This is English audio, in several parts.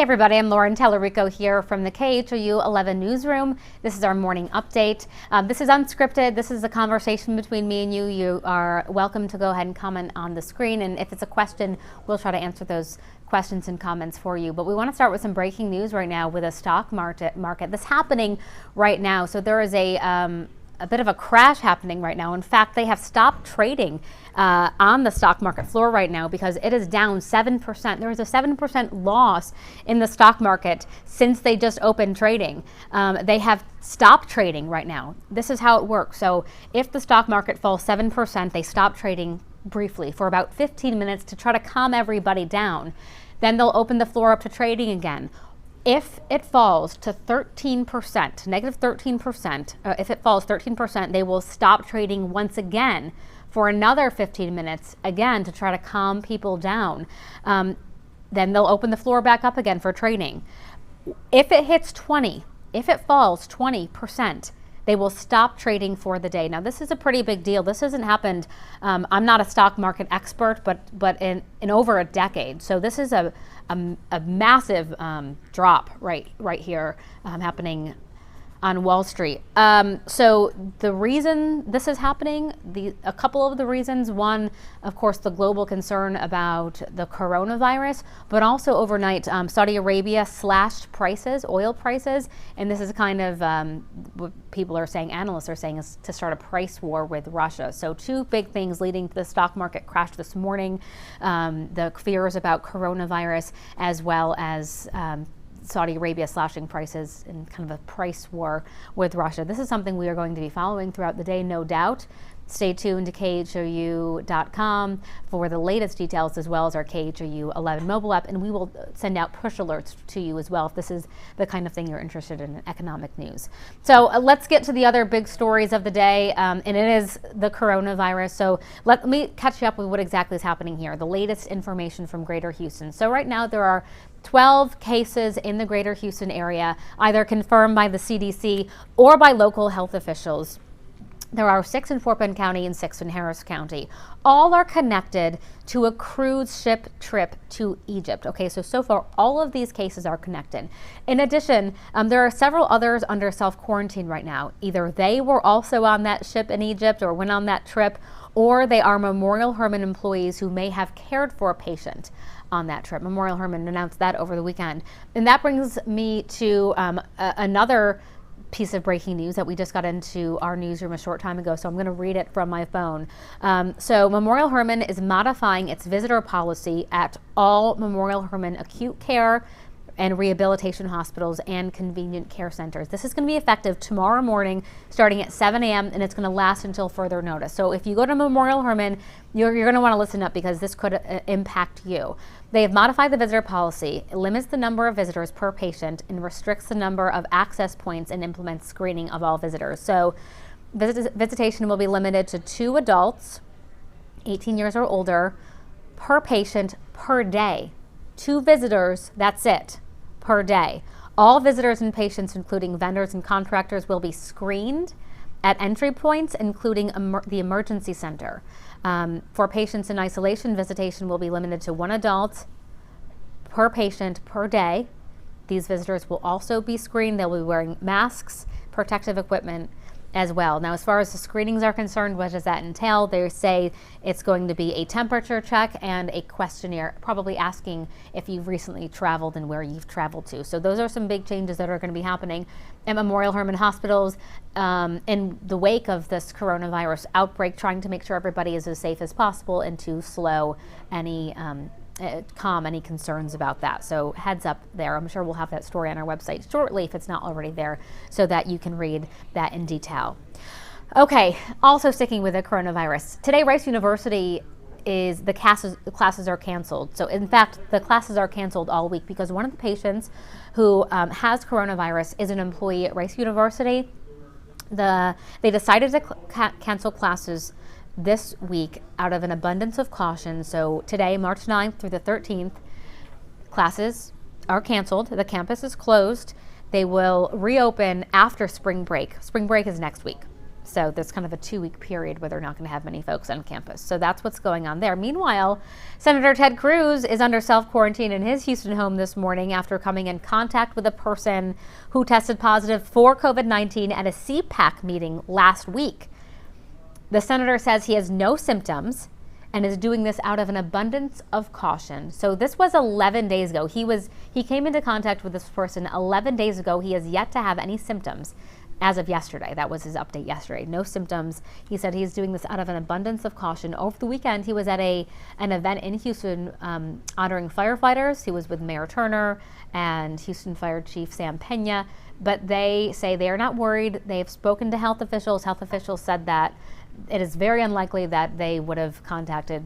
everybody, I'm Lauren Talarico here from the KHOU 11 newsroom. This is our morning update. This is unscripted. This is a conversation between me and you. You are welcome to go ahead and comment on the screen, and if it's a question, we'll try to answer those questions and comments for you. But we want to start with some breaking news right now with a stock market that's happening right now. So there is a bit of a crash happening right now. In fact, they have stopped trading on the stock market floor right now because it is down 7%. There is a 7% loss in the stock market since they just opened trading. They have stopped trading right now. This is how it works. So if the stock market falls 7%, they stop trading briefly for about 15 minutes to try to calm everybody down. Then they'll open the floor up to trading again. If it falls to 13%, negative 13%, if it falls 13%, they will stop trading once again for another 15 minutes, again, to try to calm people down. Then they'll open the floor back up again for trading. If it hits 20, if it falls 20%, they will stop trading for the day. Now, this is a pretty big deal. This hasn't happened. I'm not a stock market expert, but in over a decade. So this is a massive drop right here happening on Wall Street. So the reason this is happening, a couple of the reasons. One, of course, the global concern about the coronavirus, but also overnight, Saudi Arabia slashed prices, oil prices, and this is kind of what people are saying, analysts are saying, is to start a price war with Russia. So two big things leading to the stock market crash this morning, the fears about coronavirus, as well as Saudi Arabia slashing prices in kind of a price war with Russia. This is something we are going to be following throughout the day, no doubt. Stay tuned to KHOU.com for the latest details, as well as our KHOU 11 mobile app, and we will send out push alerts to you as well if this is the kind of thing you're interested in economic news. So let's get to the other big stories of the day, and it is the coronavirus. So let me catch you up with what exactly is happening here, the latest information from Greater Houston. So right now there are 12 cases in the Greater Houston area, either confirmed by the CDC or by local health officials. There are 6 in Fort Bend County and 6 in Harris County. All are connected to a cruise ship trip to Egypt. Okay, so far all of these cases are connected. In addition, there are several others under self-quarantine right now. Either they were also on that ship in Egypt or went on that trip, or they are Memorial Hermann employees who may have cared for a patient on that trip. Memorial Hermann announced that over the weekend. And that brings me to another piece of breaking news that we just got into our newsroom a short time ago, so I'm going to read it from my phone. So Memorial Hermann is modifying its visitor policy at all Memorial Hermann acute care and rehabilitation hospitals and convenient care centers. This is going to be effective tomorrow morning starting at 7 a.m. and it's going to last until further notice. So if you go to Memorial Hermann, you're going to want to listen up because this could impact you. They have modified the visitor policy. It limits the number of visitors per patient and restricts the number of access points and implements screening of all visitors. So visitation will be limited to 2 adults, 18 years or older, per patient per day. 2 visitors, that's it, per day. All visitors and patients, including vendors and contractors, will be screened at entry points, including the emergency center. For patients in isolation, visitation will be limited to 1 adult per patient per day. These visitors will also be screened. They'll be wearing masks, protective equipment as well. Now, as far as the screenings are concerned, what does that entail? They say it's going to be a temperature check and a questionnaire, probably asking if you've recently traveled and where you've traveled to. So those are some big changes that are going to be happening at Memorial Hermann hospitals in the wake of this coronavirus outbreak, trying to make sure everybody is as safe as possible and to slow any calm any concerns about that. So heads up there. I'm sure we'll have that story on our website shortly if it's not already there, so that you can read that in detail. Okay, also sticking with the coronavirus. Today, Rice University the classes are canceled. So in fact, the classes are canceled all week because one of the patients who has coronavirus is an employee at Rice University. They decided to cancel classes this week out of an abundance of caution. So today, March 9th through the 13th, classes are canceled. The campus is closed. They will reopen after spring break. Spring break is next week. So there's kind of a 2-week period where they're not going to have many folks on campus. So that's what's going on there. Meanwhile, Senator Ted Cruz is under self-quarantine in his Houston home this morning after coming in contact with a person who tested positive for COVID-19 at a CPAC meeting last week. The senator says he has no symptoms and is doing this out of an abundance of caution. So this was 11 days ago. He came into contact with this person 11 days ago. He has yet to have any symptoms as of yesterday. That was his update yesterday. No symptoms. He said he's doing this out of an abundance of caution. Over the weekend, he was at an event in Houston honoring firefighters. He was with Mayor Turner and Houston Fire Chief Sam Pena. But they say they are not worried. They've spoken to health officials. Health officials said that it is very unlikely that they would have contacted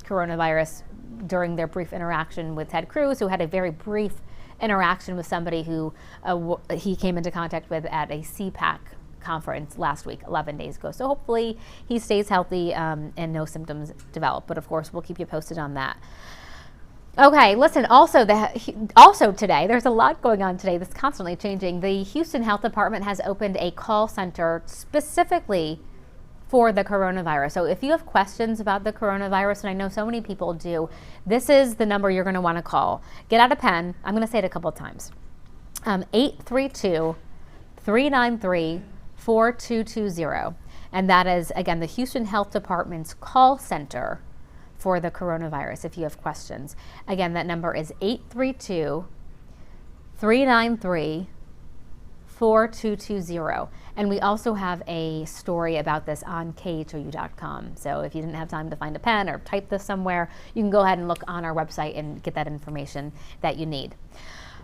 coronavirus during their brief interaction with Ted Cruz, who had a very brief interaction with somebody who he came into contact with at a CPAC conference last week, 11 days ago. So hopefully he stays healthy and no symptoms develop. But of course, we'll keep you posted on that. Okay, listen, also today, there's a lot going on today that's constantly changing. The Houston Health Department has opened a call center specifically for the coronavirus. So if you have questions about the coronavirus, and I know so many people do, this is the number you're going to want to call. Get out a pen. I'm going to say it a couple of times. 832-393-4220. And that is, again, the Houston Health Department's call center for the coronavirus if you have questions. Again, that number is 832-393-4220. And we also have a story about this on KHOU.com. So if you didn't have time to find a pen or type this somewhere, you can go ahead and look on our website and get that information that you need.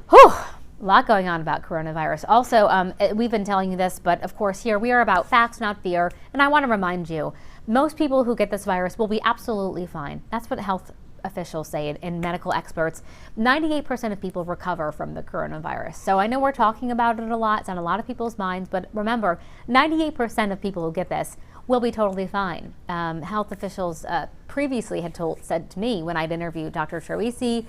Whew, a lot going on about coronavirus. Also, we've been telling you this, but of course here we are about facts, not fear. And I want to remind you, most people who get this virus will be absolutely fine. That's what health officials say and medical experts. 98% of people recover from the coronavirus. So I know we're talking about it a lot. It's on a lot of people's minds, but remember, 98% of people who get this will be totally fine. Health officials previously had said to me when I'd interviewed Dr. Troisi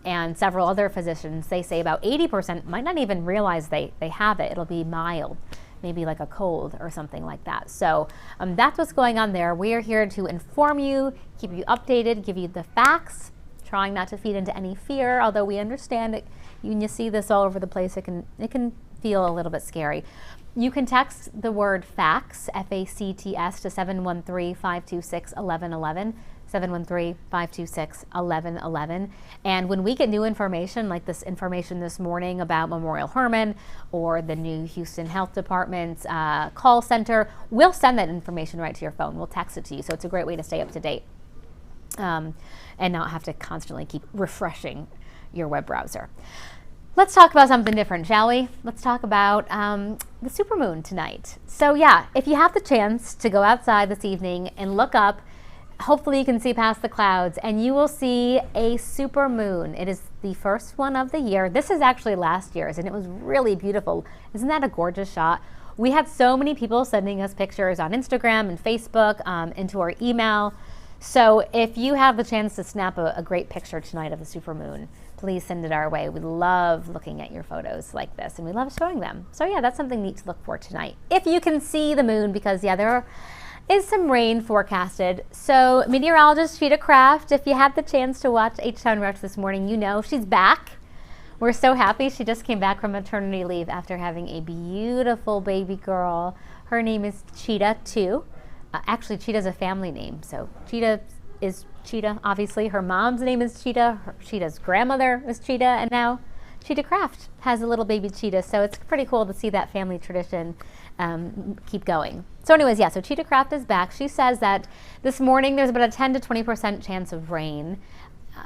and several other physicians, they say about 80% might not even realize they have it. It'll be mild, maybe like a cold or something like that. So that's what's going on there. We are here to inform you, keep you updated, give you the facts, trying not to feed into any fear, although we understand it. When you see this all over the place, it can feel a little bit scary. You can text the word FACTS, F-A-C-T-S, to 713-526-1111. 713-526-1111. And when we get new information, like this information this morning about Memorial Hermann or the new Houston Health Department's call center, we'll send that information right to your phone. We'll text it to you. So it's a great way to stay up to date and not have to constantly keep refreshing your web browser. Let's talk about something different, shall we? Let's talk about the supermoon tonight. So yeah, if you have the chance to go outside this evening and look up, hopefully you can see past the clouds and you will see a supermoon. It is the first one of the year. This is actually last year's and it was really beautiful. Isn't that a gorgeous shot? We had so many people sending us pictures on Instagram and Facebook, into our email. So if you have the chance to snap a great picture tonight of the supermoon, please send it our way. We love looking at your photos like this and we love showing them. So yeah, that's something neat to look for tonight. If you can see the moon, because yeah, there is some rain forecasted. So meteorologist Cheetah Craft, if you had the chance to watch H-Town Rush this morning, you know she's back. We're so happy. She just came back from maternity leave after having a beautiful baby girl. Her name is Cheetah too. Actually, Cheetah's a family name. So Cheetah is Cheetah, obviously. Her mom's name is Cheetah. Cheetah's grandmother is Cheetah. And now Cheetah Craft has a little baby cheetah. So it's pretty cool to see that family tradition keep going. So anyways, yeah, so Cheetah Craft is back. She says that this morning there's about a 10 to 20% chance of rain.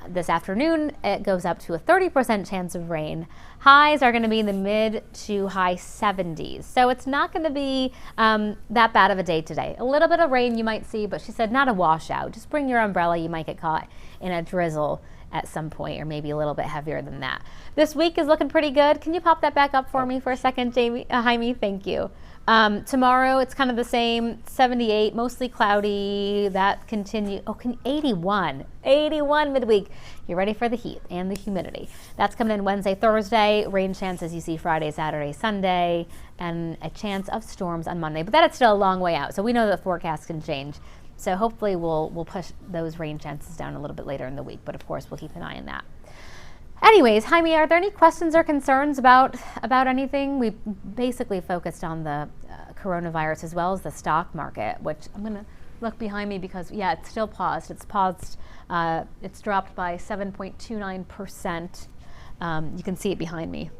This afternoon, it goes up to a 30% chance of rain. Highs are going to be in the mid to high 70s. So it's not going to be that bad of a day today. A little bit of rain you might see, but she said not a washout. Just bring your umbrella. You might get caught in a drizzle at some point, or maybe a little bit heavier than that. This week is looking pretty good. Can you pop that back up for me for a second, Jaime? Thank you. Tomorrow it's kind of the same, 78, mostly cloudy. That continue. 81 midweek. You're ready for the heat and the humidity. That's coming in Wednesday, Thursday. Rain chances you see Friday, Saturday, Sunday, and a chance of storms on Monday. But that's still a long way out, so we know the forecast can change. So hopefully we'll push those rain chances down a little bit later in the week. But of course we'll keep an eye on that. Anyways, Jaime, are there any questions or concerns about anything? We basically focused on the coronavirus as well as the stock market, which I'm going to look behind me because, yeah, it's still paused. It's paused. It's dropped by 7.29%. You can see it behind me.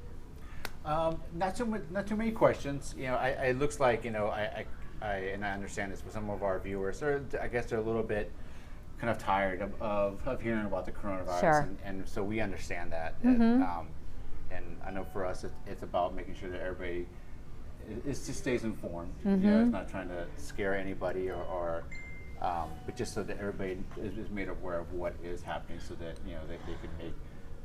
Not too many questions. You know, it looks like, you know, I understand this with some of our viewers. I guess they're a little bit kind of tired of hearing about the coronavirus, sure. and so we understand that. Mm-hmm. And I know for us, it's about making sure that everybody just stays informed. Mm-hmm. You know, it's not trying to scare anybody but just so that everybody is made aware of what is happening, so that you know they can make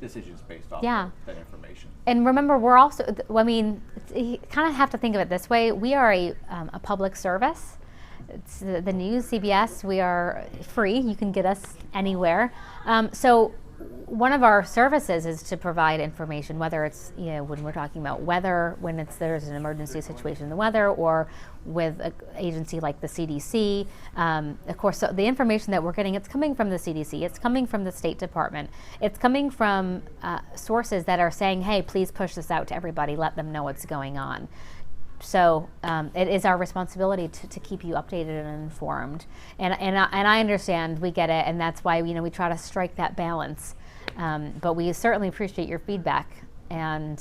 decisions based off of that information. And remember, we're also, I mean, you kind of have to think of it this way. We are a public service. It's the news, CBS. We are free. You can get us anywhere. So one of our services is to provide information, whether it's, you know, when we're talking about weather, when there's an emergency situation in the weather, or with an agency like the CDC. Of course, so the information that we're getting, it's coming from the CDC, it's coming from the State Department, it's coming from sources that are saying, hey, please push this out to everybody, let them know what's going on. So it is our responsibility to keep you updated and informed, and I understand, we get it, and that's why, you know, we try to strike that balance. But we certainly appreciate your feedback, and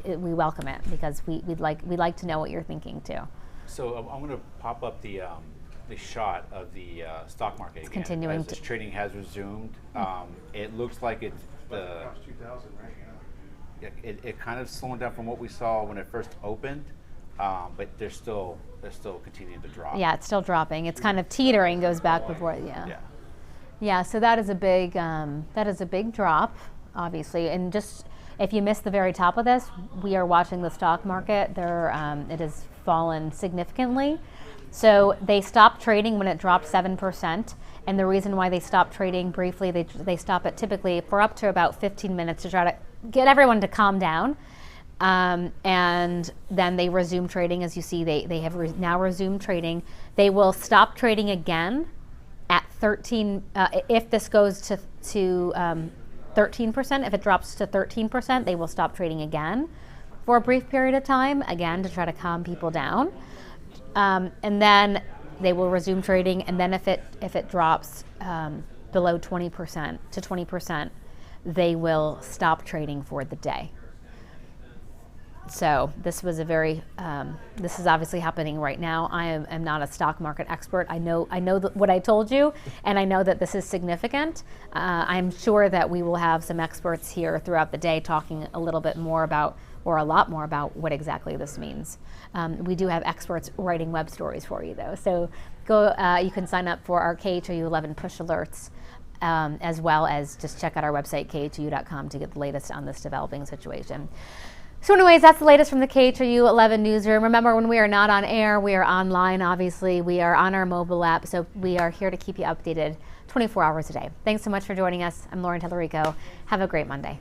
we welcome it, because we'd like to know what you're thinking too. So I'm going to pop up the shot of the stock market again. Continuing as this trading has resumed. It looks like it's the 2,000 right now. it kind of slowing down from what we saw when it first opened. But they're still continuing to drop. Yeah, it's still dropping. It's kind of teetering, goes back before. Yeah. So that is a big drop, obviously. And just if you missed the very top of this, we are watching the stock market. It has fallen significantly. So they stopped trading when it dropped 7%. And the reason why they stopped trading briefly, they stop it typically for up to about 15 minutes to try to get everyone to calm down. And then they resume trading. As you see, they have now resumed trading. They will stop trading again at 13. If this goes to 13%, if it drops to 13%, they will stop trading again for a brief period of time, again to try to calm people down. And then they will resume trading. And then if it drops below 20% to 20%, they will stop trading for the day. So this was this is obviously happening right now. I am not a stock market expert. I know what I told you, and I know that this is significant. I'm sure that we will have some experts here throughout the day talking a little bit more about, or a lot more about, what exactly this means. We do have experts writing web stories for you, though. So go. You can sign up for our KHOU 11 push alerts, as well as just check out our website, khou.com, to get the latest on this developing situation. So anyways, that's the latest from the KHOU 11 newsroom. Remember, when we are not on air, we are online, obviously. We are on our mobile app, so we are here to keep you updated 24 hours a day. Thanks so much for joining us. I'm Lauren Talarico. Have a great Monday.